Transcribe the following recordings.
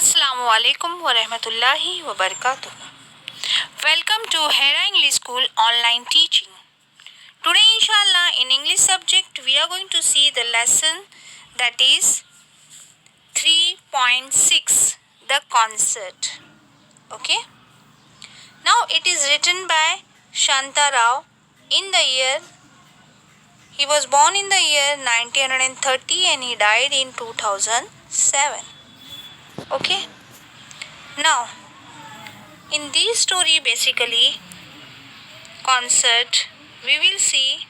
Assalamu alaikum wa rahmatullahi wa barakatuh. Welcome to Hera English School online teaching. Today inshallah in English subject we are going to see the lesson that is 3.6, the concert. Okay. Now it is written by Shanta Rao in the year, he was born in the year 1930 and he died in 2007. Okay. Now in this story basically concert we will see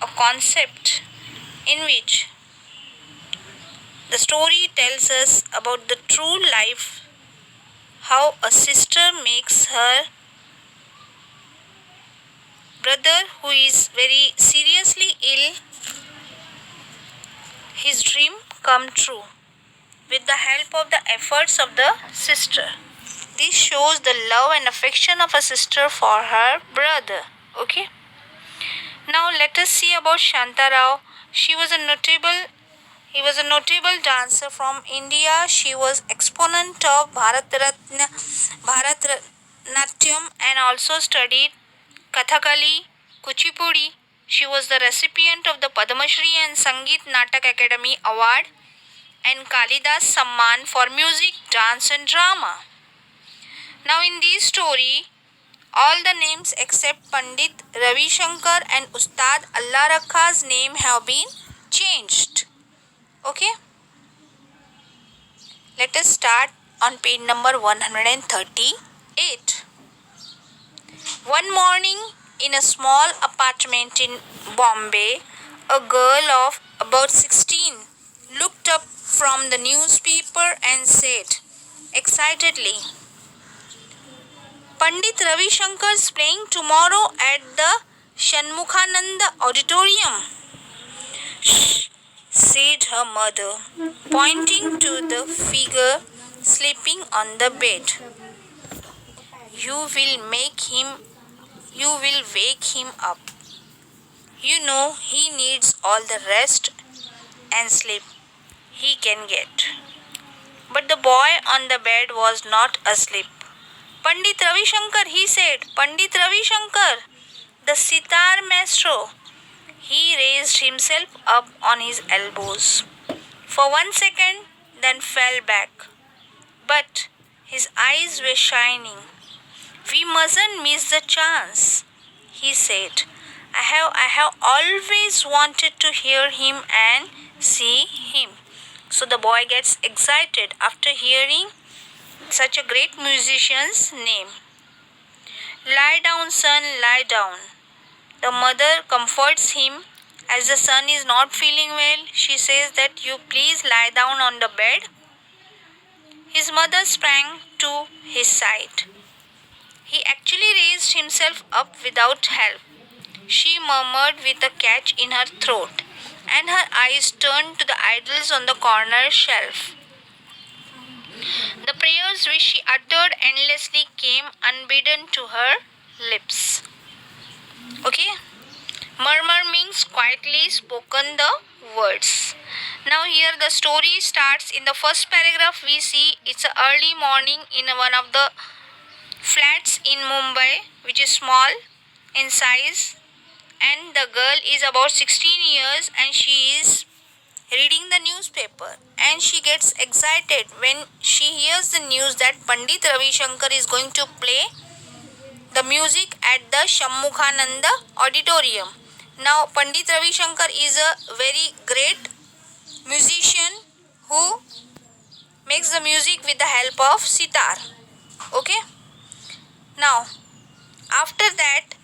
a concept in which the story tells us about the true life, how a sister makes her brother who is very seriously ill, his dream come true with the help of the efforts of the sister. This shows the love and affection of a sister for her brother. Okay. Now let us see about Shanta Rao. He was a notable dancer from India. She was exponent of Bharatnatyam and also studied Kathakali, Kuchipudi. She was the recipient of the Padma Shri and Sangeet Natak Academy Award and Kalidas Samman for music, dance and drama. Now in this story, all the names except Pandit Ravi Shankar and Ustad Allah Rakha's name have been changed. Okay. Let us start on page number 138. One morning in a small apartment in Bombay, a girl of about 16 looked up from the newspaper and said excitedly, Pandit Ravi Shankar is playing tomorrow at the Shanmukhananda Auditorium. Shh, said her mother, pointing to the figure sleeping on the bed. You will wake him up. You know he needs all the rest and sleep he can get. But the boy on the bed was not asleep. Pandit Ravi Shankar, he said, Pandit Ravi Shankar, the sitar maestro. He raised himself up on his elbows for 1 second, then fell back. But his eyes were shining. We mustn't miss the chance, he said. I have always wanted to hear him and see him. So the boy gets excited after hearing such a great musician's name. Lie down, son, lie down. The mother comforts him. As the son is not feeling well, she says that you please lie down on the bed. His mother sprang to his side. He actually raised himself up without help. She murmured with a catch in her throat, and her eyes turned to the idols on the corner shelf. The prayers which she uttered endlessly came unbidden to her lips. Okay? Murmur means quietly spoken the words. Now here the story starts. In the first paragraph we see it's a early morning in one of the flats in Mumbai, which is small in size, and the girl is about 16 years and she is reading the newspaper, and she gets excited when she hears the news that Pandit Ravi Shankar is going to play the music at the Shanmukhananda Auditorium. Now Pandit Ravi Shankar is a very great musician who makes the music with the help of sitar. Okay. Now after that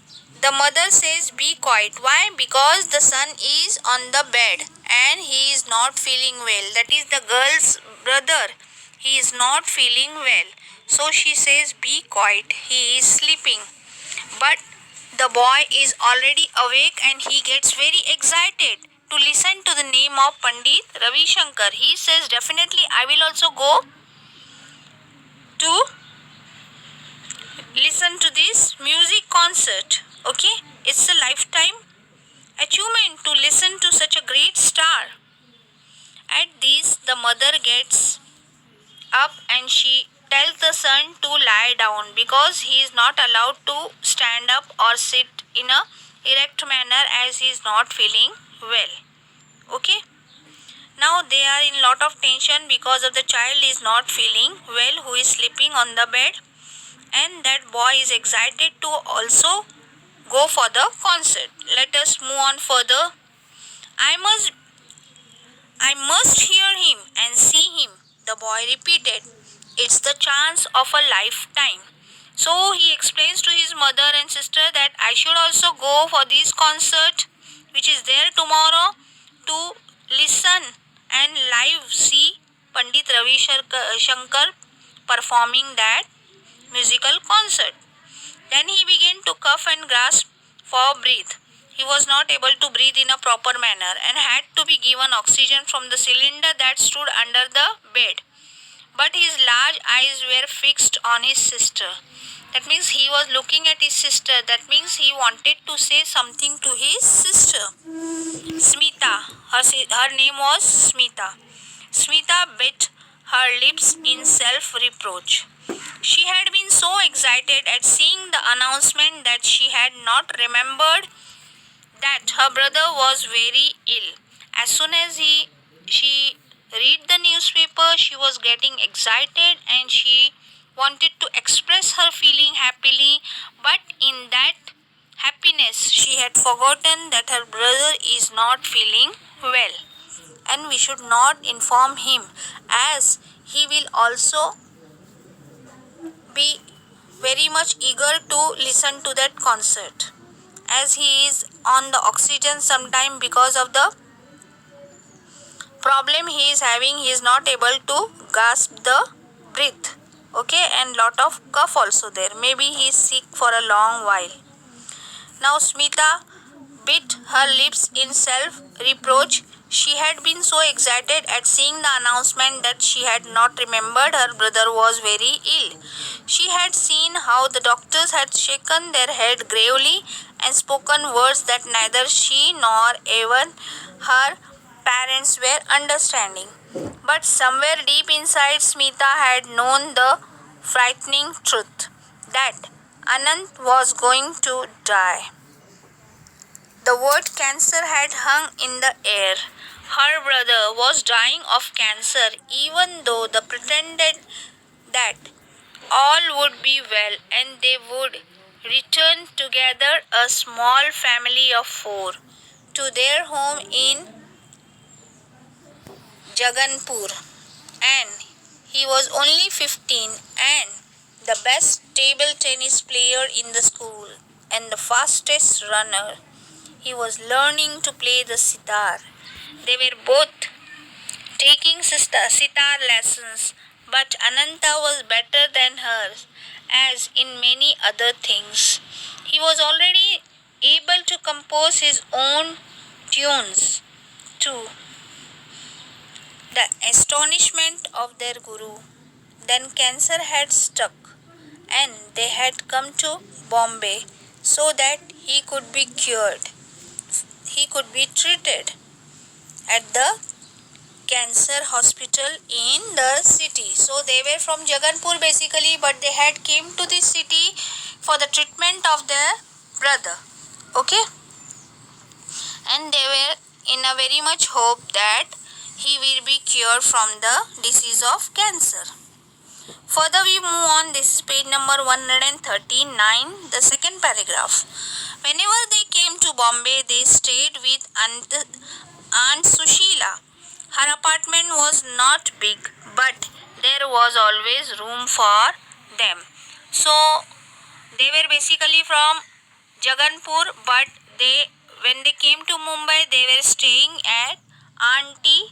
the mother says be quiet. Why? Because the son is on the bed and he is not feeling well. That is the girl's brother. He is not feeling well. So she says be quiet. He is sleeping. But the boy is already awake and he gets very excited to listen to the name of Pandit Ravi Shankar. He says definitely I will also go to listen to this music concert. Okay, it's a lifetime achievement to listen to such a great star. At this, the mother gets up and she tells the son to lie down because he is not allowed to stand up or sit in a erect manner as he is not feeling well. Okay. Now they are in lot of tension because of the child is not feeling well who is sleeping on the bed, and that boy is excited to also go for the concert. Let us move on further. I must I must hear him and see him, the boy repeated. It's the chance of a lifetime. So he explains to his mother and sister that I should also go for this concert which is there tomorrow to listen and live see Pandit Ravi Shankar performing that musical concert. Then he began to cough and gasp for breath. He was not able to breathe in a proper manner and had to be given oxygen from the cylinder that stood under the bed. But his large eyes were fixed on his sister. That means he was looking at his sister. That means he wanted to say something to his sister. Smita. Her name was Smita. Smita bit her lips in self reproach. She had been so excited at seeing the announcement that she had not remembered that her brother was very ill. As soon as she read the newspaper, she was getting excited and she wanted to express her feeling happily, but in that happiness she had forgotten that her brother is not feeling well, and we should not inform him as he will also be very much eager to listen to that concert, as he is on the oxygen sometime because of the problem he is having. He is not able to gasp the breath. Okay, and lot of cough also there. Maybe he is sick for a long while. Now Smita bit her lips in self reproach. She had been so excited at seeing the announcement that she had not remembered her brother was very ill. She had seen how the doctors had shaken their head gravely and spoken words that neither she nor even her parents were understanding. But somewhere deep inside, Smita had known the frightening truth that Anant was going to die. The word cancer had hung in the air. Her brother was dying of cancer, even though they pretended that all would be well and they would return together, a small family of 4, to their home in Jaganpur. And he was only 15 and the best table tennis player in the school and the fastest runner. He was learning to play the sitar. They were both taking sitar lessons, but Ananta was better than her, as in many other things. He was already able to compose his own tunes too. The astonishment of their guru. Then cancer had struck, and they had come to Bombay so that he could be cured. He could be treated at the cancer hospital in the city. So they were from Jaganpur basically, but they had came to this city for the treatment of their brother. Okay, and they were in a very much hope that he will be cured from the disease of cancer. Further we move on. This is page number 139, the second paragraph. Whenever they came to Bombay, they stayed with Aunt Sushila. Her apartment was not big, but there was always room for them. So they were basically from Jaganpur, but when they came to Mumbai, they were staying at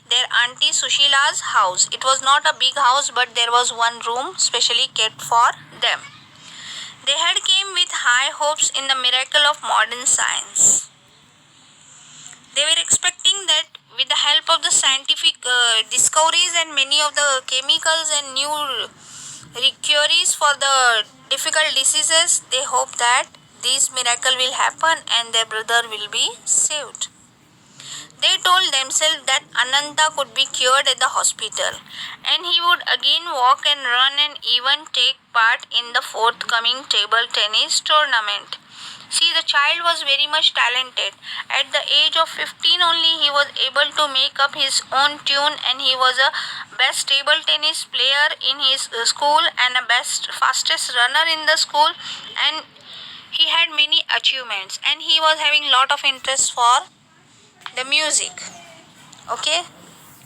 their auntie Sushila's house. It was not a big house, but there was one room specially kept for them. They had came with high hopes in the miracle of modern science. They were expecting that with the help of the scientific discoveries and many of the chemicals and new cures for the difficult diseases, they hope that this miracle will happen and their brother will be saved. They told themselves that Ananta could be cured at the hospital, and he would again walk and run and even take part in the forthcoming table tennis tournament. See, the child was very much talented. At the age of 15 only, he was able to make up his own tune, and he was a best table tennis player in his school and a best fastest runner in the school, and he had many achievements, and he was having lot of interest for the music. Okay,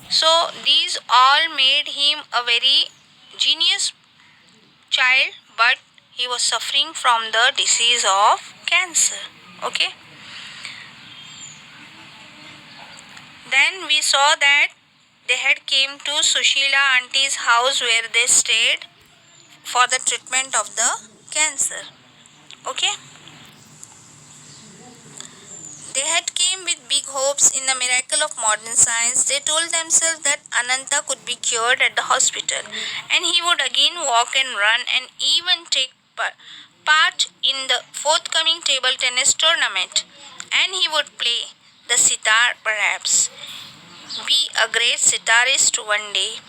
so these all made him a very genius child, but he was suffering from the disease of cancer. Okay, then we saw that they had came to Sushila auntie's house where they stayed for the treatment of the cancer. Okay, they had came with big hopes in the miracle of modern science. They told themselves that Ananta could be cured at the hospital, and he would again walk and run and even take part in the forthcoming table tennis tournament. And he would play the sitar perhaps, be a great sitarist one day.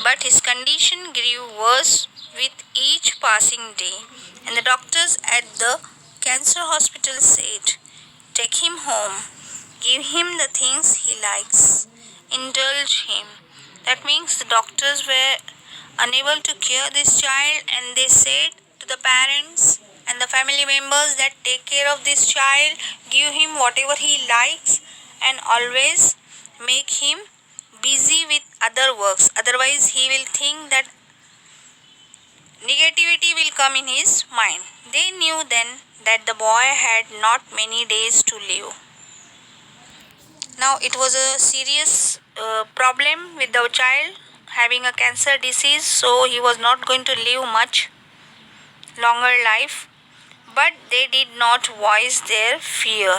But his condition grew worse with each passing day, and the doctors at the cancer hospital said, "Take him home, give him the things he likes, indulge him." That means the doctors were unable to cure this child, and they said to the parents and the family members that take care of this child, give him whatever he likes, and always make him busy with other works. Otherwise, he will think that negativity will come in his mind. They knew then that the boy had not many days to live. Now, it was a serious problem with the child having a cancer disease, so he was not going to live much longer life. But they did not voice their fear.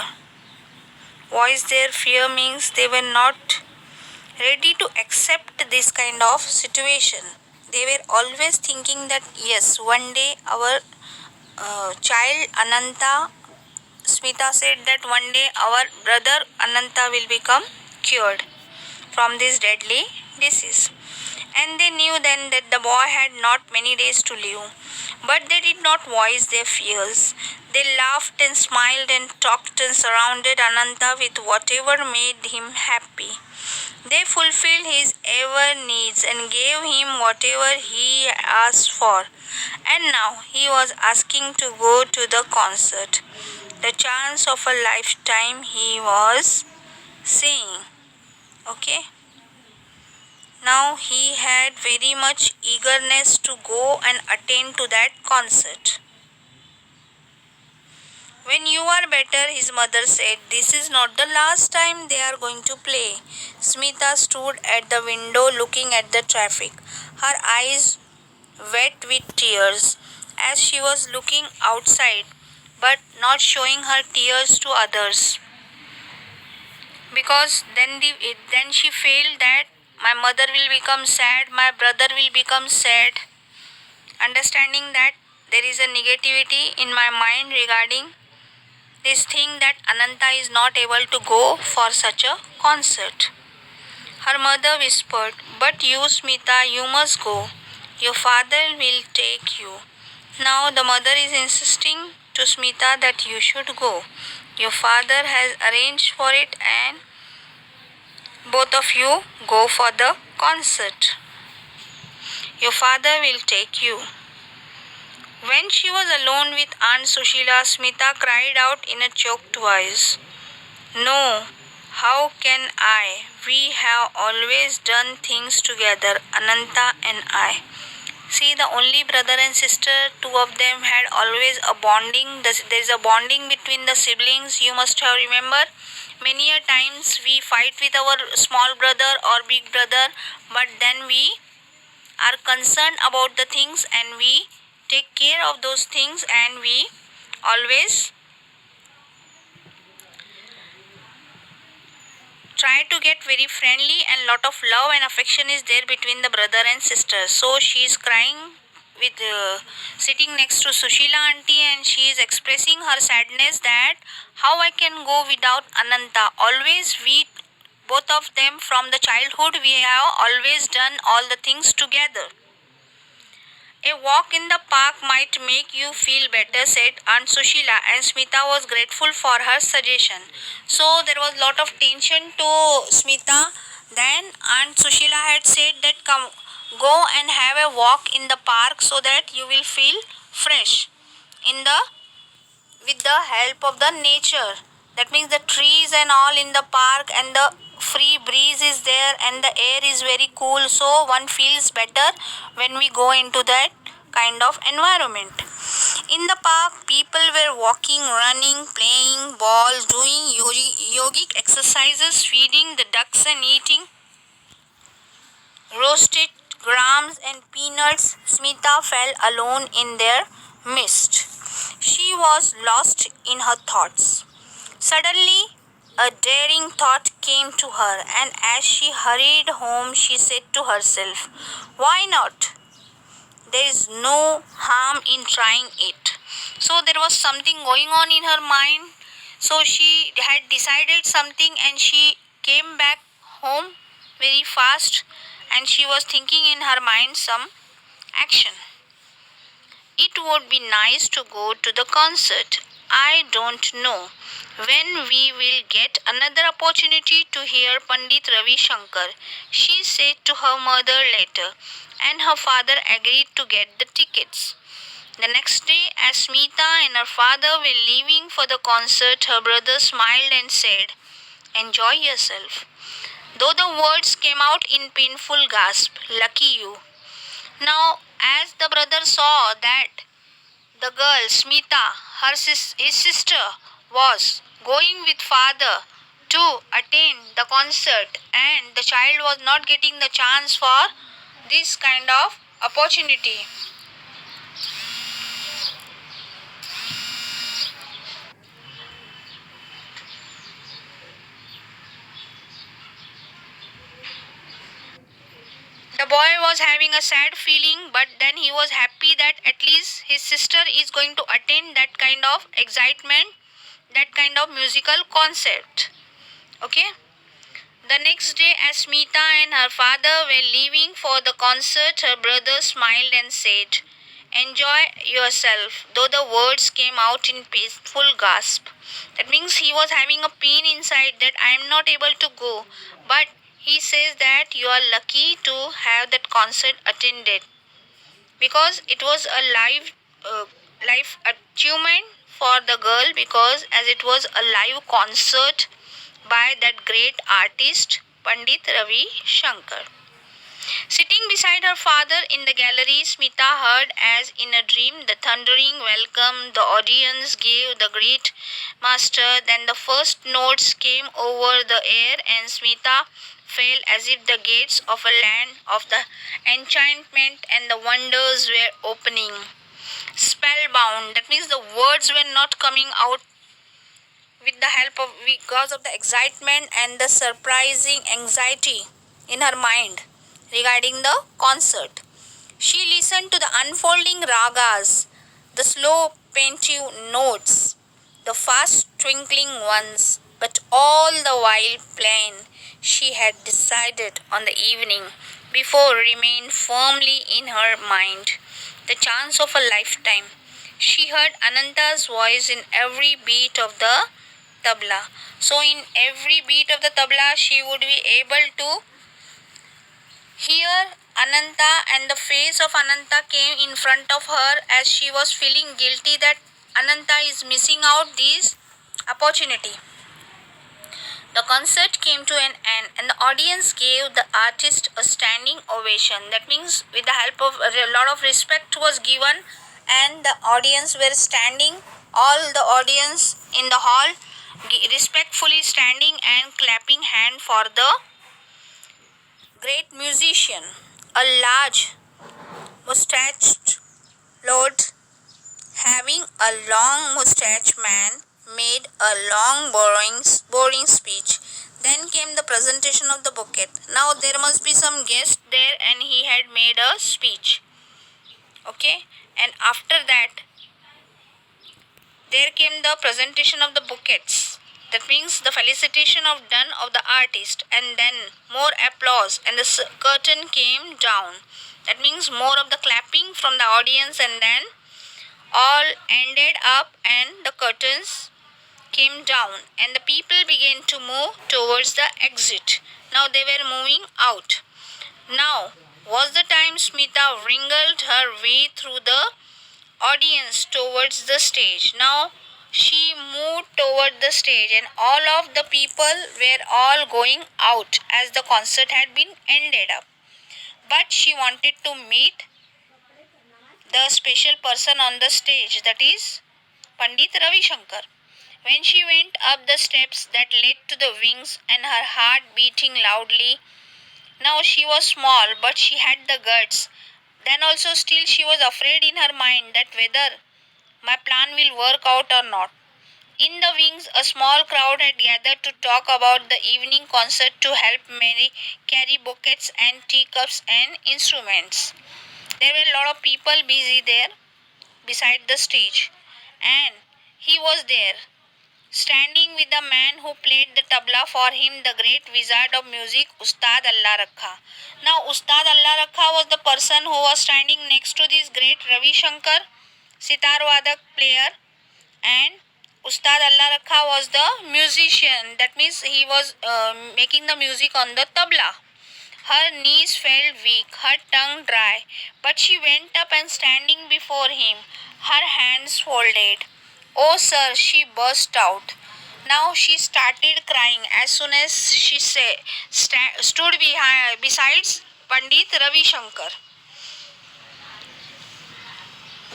Voice their fear means they were not ready to accept this kind of situation. They were always thinking that yes, one day our child Ananta, Smita said that one day our brother Ananta will become cured from this deadly disease. And they knew then that the boy had not many days to live. But they did not voice their fears. They laughed and smiled and talked and surrounded Ananta with whatever made him happy. They fulfilled his ever needs and gave him whatever he asked for. And now he was asking to go to the concert. The chance of a lifetime, he was saying. Okay. Now he had very much eagerness to go and attend to that concert. "When you are better," his mother said, "this is not the last time they are going to play." Smita stood at the window looking at the traffic, her eyes wet with tears as she was looking outside, but not showing her tears to others. Because then she felt that my mother will become sad, my brother will become sad. Understanding that there is a negativity in my mind regarding this thing that Ananta is not able to go for such a concert. Her mother whispered, "But you, Smita, you must go. Your father will take you." Now the mother is insisting to Smita that you should go. Your father has arranged for it, and both of you go for the concert. Your father will take you. When she was alone with Aunt Sushila, Smita cried out in a choked voice, "No, how can I? We have always done things together, Ananta and I." See, the only brother and sister, two of them had always a bonding. There is a bonding between the siblings. You must have remembered many a times we fight with our small brother or big brother, but then we are concerned about the things and we take care of those things, and we always try to get very friendly, and lot of love and affection is there between the brother and sister. So she is crying with sitting next to Sushila auntie, and she is expressing her sadness that how I can go without Ananta. Always we both of them from the childhood. We have always done all the things together. A walk in the park might make you feel better, said Aunt Sushila, and Smita was grateful for her suggestion. So there was lot of tension to Smita. Then Aunt Sushila had said that come go and have a walk in the park so that you will feel fresh in the with the help of the nature. That means the trees and all in the park, and the free breeze is there, and the air is very cool, so one feels better when we go into that kind of environment. In the park, people were walking, running, playing ball, doing yogic exercises, feeding the ducks and eating roasted grams and peanuts. Smita felt alone in their midst. She was lost in her thoughts. Suddenly, a daring thought came to her, and as she hurried home, she said to herself, "Why not? There is no harm in trying it." So, there was something going on in her mind. So, she had decided something and she came back home very fast, and she was thinking in her mind some action. It would be nice to go to the concert. I don't know when we will get another opportunity to hear Pandit Ravi Shankar, she said to her mother later, and her father agreed to get the tickets. The next day, as Smita and her father were leaving for the concert, her brother smiled and said, "Enjoy yourself." Though the words came out in painful gasp, "Lucky you." Now, as the brother saw that the girl, Smita, his sister, was going with father to attend the concert, and the child was not getting the chance for this kind of opportunity. The boy was having a sad feeling, but then he was happy that at least his sister is going to attend that kind of excitement, that kind of musical concert. Okay? The next day, as Smita and her father were leaving for the concert, her brother smiled and said, "Enjoy yourself," though the words came out in painful gasp. That means he was having a pain inside that I am not able to go. But he says that you are lucky to have that concert attended, because it was a life achievement for the girl, because as it was a live concert by that great artist Pandit Ravi Shankar. Sitting beside her father in the gallery, Smita heard as in a dream the thundering welcome the audience gave the great master. Then the first notes came over the air, and Smita felt as if the gates of a land of the enchantment and the wonders were opening. Spellbound, that means the words were not coming out with the help of because of the excitement and the surprising anxiety in her mind regarding the concert. She listened to the unfolding ragas, the slow plaintive notes, the fast twinkling ones, but all the while plain she had decided on the evening before remained firmly in her mind, the chance of a lifetime. She heard Ananta's voice in every beat of the tabla. So, in every beat of the tabla, she would be able to hear Ananta, and the face of Ananta came in front of her as she was feeling guilty that Ananta is missing out this opportunity. The concert came to an end, and the audience gave the artist a standing ovation. That means, with the help of a lot of respect was given, and the audience were standing. All the audience in the hall respectfully standing and clapping hand for the great musician. A large mustached lord having a long mustached man made a long boring speech. Then came the presentation of the bouquet. Now there must be some guest there, and he had made a speech. Okay, and after that there came the presentation of the bouquets. That means the felicitation of done of the artist, and then more applause, and the curtain came down. That means more of the clapping from the audience, and then all ended up, and the curtains came down, and the people began to move towards the exit. Now they were moving out. Now was the time Smita wrinkled her way through the audience towards the stage. Now she moved toward the stage, and all of the people were all going out as the concert had been ended up. But she wanted to meet the special person on the stage, that is Pandit Ravi Shankar. When she went up the steps that led to the wings, and her heart beating loudly, now she was small, but she had the guts. Then also still she was afraid in her mind that whether my plan will work out or not. In the wings, a small crowd had gathered to talk about the evening concert to help Mary carry bouquets and teacups and instruments. There were a lot of people busy there beside the stage, and he was there, standing with the man who played the tabla for him, the great wizard of music, Ustad Allah Rakha. Now, Ustad Allah Rakha was the person who was standing next to this great Ravi Shankar, sitar vadak player, and Ustad Allah Rakha was the musician. That means he was making the music on the tabla. Her knees felt weak, her tongue dry, but she went up and standing before him, her hands folded. Oh, sir, she burst out. Now she started crying as soon as she stood besides Pandit Ravi Shankar.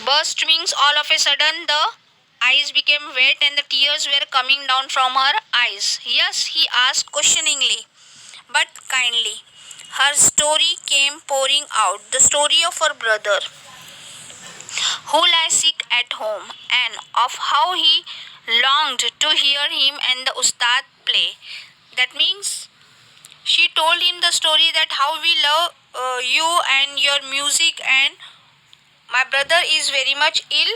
Burst means all of a sudden the eyes became wet and the tears were coming down from her eyes. Yes, he asked questioningly, but kindly. Her story came pouring out, the story of her brother who lay sick at home, and of how he longed to hear him and the Ustad play. That means she told him the story that how we love you and your music, and my brother is very much ill.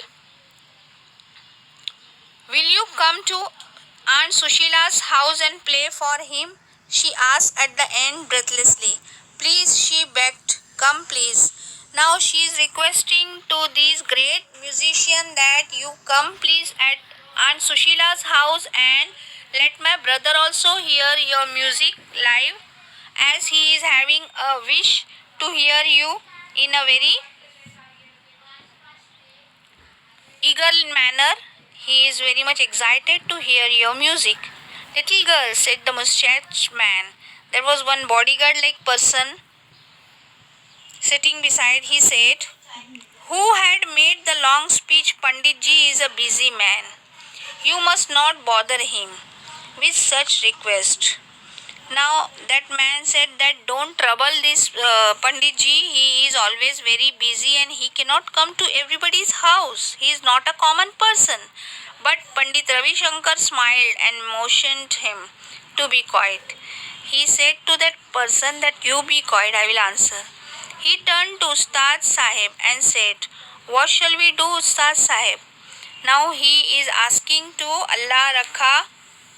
Will you come to Aunt Sushila's house and play for him? She asked at the end breathlessly. Please, she begged, come please. Now she is requesting to this great musician that you come please at Aunt Sushila's house and let my brother also hear your music live, as he is having a wish to hear you in a very eager manner. He is very much excited to hear your music. Little girl, said the mustached man. There was one bodyguard like person sitting beside. He said, who had made the long speech, Panditji is a busy man. You must not bother him with such request. Now that man said that don't trouble this Panditji, he is always very busy and he cannot come to everybody's house. He is not a common person. But Pandit Ravi Shankar smiled and motioned him to be quiet. He said to that person that you be quiet, I will answer. He turned to Ustad Sahib and said, what shall we do, Ustad Sahib? Now he is asking to Allah Rakha,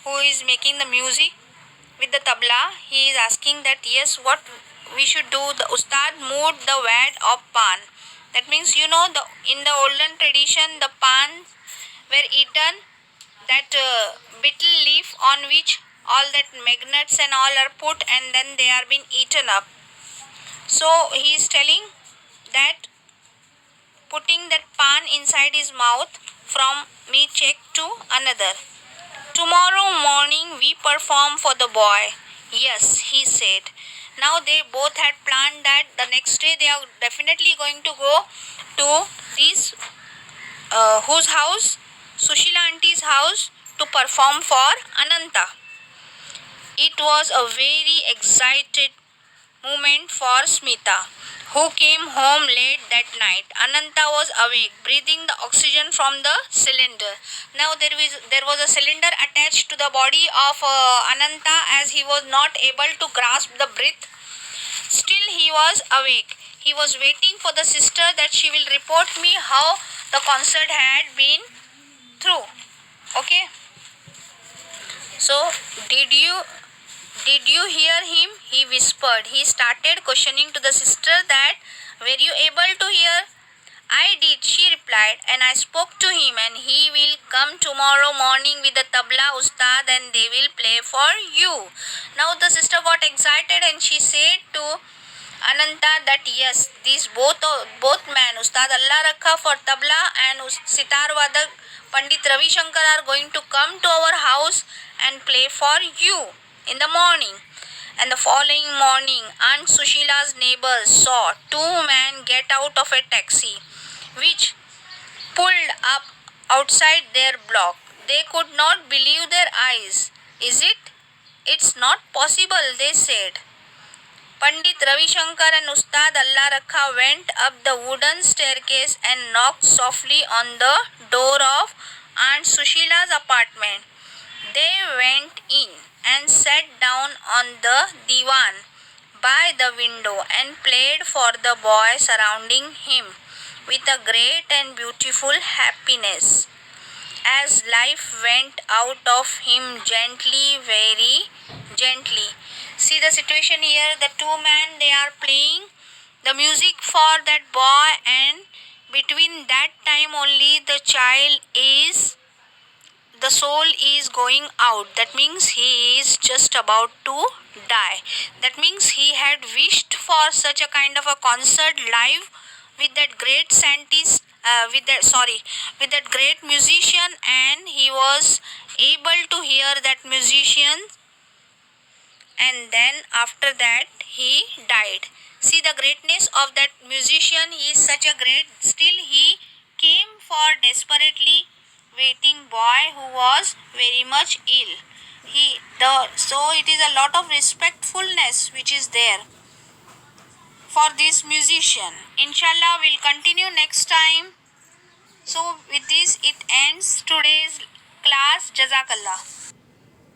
who is making the music with the tabla. He is asking that yes, what we should do. The Ustad moved the wad of pan. That means in the olden tradition the pan were eaten, that betel leaf on which all that magnets and all are put, and then they are being eaten up. So he is telling that putting that pan inside his mouth from me check to another. Tomorrow morning we perform for the boy. Yes, he said. Now they both had planned that the next day they are definitely going to go to this whose house? Sushila auntie's house, to perform for Ananta. It was a very excited moment for Smita, who came home late that night. Ananta was awake, breathing the oxygen from the cylinder. Now there was a cylinder attached to the body of Ananta, as he was not able to grasp the breath. Still he was awake. He was waiting for the sister that she will report me how the concert had been through. Okay. So, did you hear him? He whispered. He started questioning to the sister that, were you able to hear? I did, she replied, and I spoke to him, and he will come tomorrow morning with the tabla ustad and they will play for you. Now the sister got excited and she said to Ananta that yes, these both men, Ustad Allah Rakha for tabla and sitar vadak Pandit Ravi Shankar are going to come to our house and play for you in the morning. And the following morning, Aunt Sushila's neighbors saw two men get out of a taxi which pulled up outside their block. They could not believe their eyes. Is it? It's not possible, they said. Pandit Ravi Shankar and Ustad Allah Rakha went up the wooden staircase and knocked softly on the door of Aunt Sushila's apartment. They went in and sat down on the divan by the window and played for the boy surrounding him with a great and beautiful happiness. As life went out of him gently, very gently. See the situation here, the two men, they are playing the music for that boy, and between that time only the soul is going out. That means he is just about to die. That means he had wished for such a kind of a concert live with that great scientist, with that great musician, and he was able to hear that musician, and then after that he died. See the greatness of that musician, he is such a great, still he came for desperately waiting boy who was very much ill. So it is a lot of respectfulness which is there for this musician. Inshallah, we'll continue next time. So with this it ends today's class. Jazakallah.